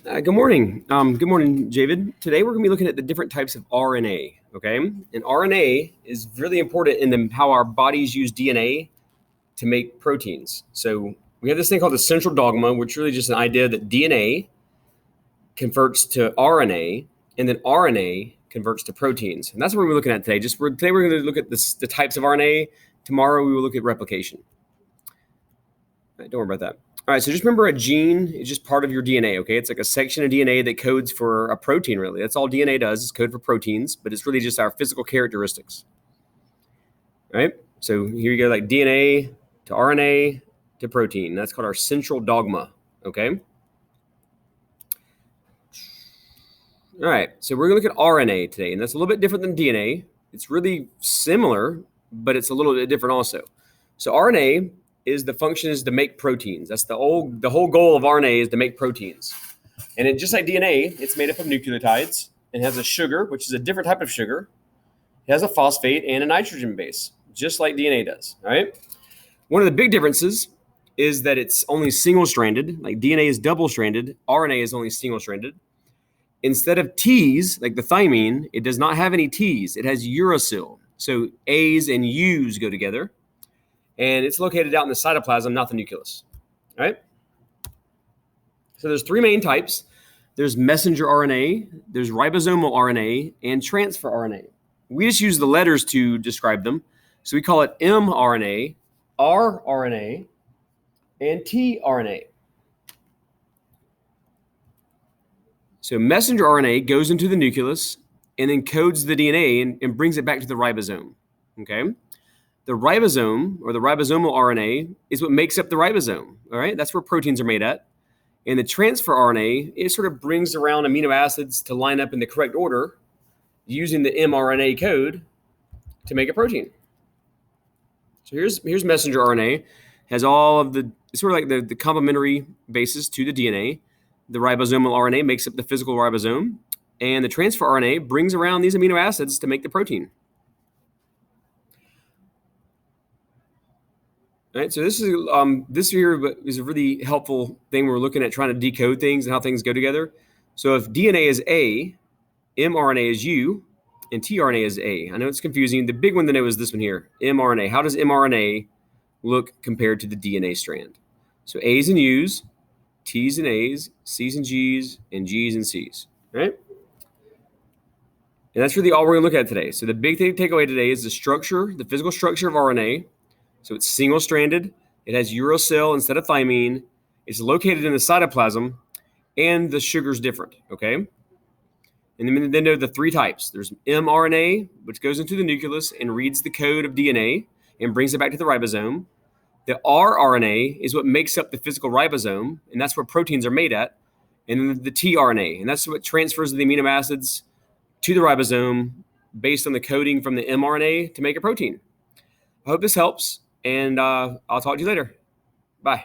Good morning. Good morning, Javid. Today we're going to be looking at the different types of RNA. Okay, and RNA is really important in how our bodies use DNA to make proteins. So we have this thing called the central dogma, which is really just an idea that DNA converts to RNA, and then RNA converts to proteins. And that's what we're looking at today. Today we're going to look at the types of RNA. Tomorrow we will look at replication. All right, don't worry about that. All right, so just remember a gene is just part of your DNA, okay? It's like a section of DNA that codes for a protein, really. That's all DNA does, is code for proteins, but it's really just our physical characteristics. All right, so here you go, like DNA to RNA to protein. That's called our central dogma, okay? All right, so we're gonna look at RNA today, and that's a little bit different than DNA. It's really similar, but it's a little bit different also. So RNA the function is to make proteins. That's the whole goal of RNA is to make proteins. And just like DNA, it's made up of nucleotides and has a sugar, which is a different type of sugar. It has a phosphate and a nitrogen base, just like DNA does. All right. One of the big differences is that it's only single-stranded. Like DNA is double-stranded. RNA is only single-stranded. Instead of T's, like the thymine, it does not have any T's. It has uracil. So A's and U's go together. And it's located out in the cytoplasm, not the nucleus. All right? So there's three main types. There's messenger RNA, there's ribosomal RNA, and transfer RNA. We just use the letters to describe them. So we call it mRNA, rRNA, and tRNA. So messenger RNA goes into the nucleus and then codes the DNA and brings it back to the ribosome. Okay? The ribosome, or the ribosomal RNA, is what makes up the ribosome, all right? That's where proteins are made at. And the transfer RNA, it sort of brings around amino acids to line up in the correct order using the mRNA code to make a protein. So here's messenger RNA. Has all of it's sort of like the complementary bases to the DNA. The ribosomal RNA makes up the physical ribosome. And the transfer RNA brings around these amino acids to make the protein. All right, so this here is a really helpful thing. We're looking at trying to decode things and how things go together. So if DNA is A, mRNA is U, and tRNA is A. I know it's confusing. The big one to know is this one here, mRNA. How does mRNA look compared to the DNA strand? So A's and U's, T's and A's, C's and G's, and G's and C's, right? And that's really all we're gonna look at today. So the big thing to take away today is the physical structure of RNA. So it's single-stranded. It has uracil instead of thymine. It's located in the cytoplasm, and the sugar's different, okay? And then there are the three types. There's mRNA, which goes into the nucleus and reads the code of DNA and brings it back to the ribosome. The rRNA is what makes up the physical ribosome, and that's where proteins are made at. And then the tRNA, and that's what transfers the amino acids to the ribosome based on the coding from the mRNA to make a protein. I hope this helps. And I'll talk to you later. Bye.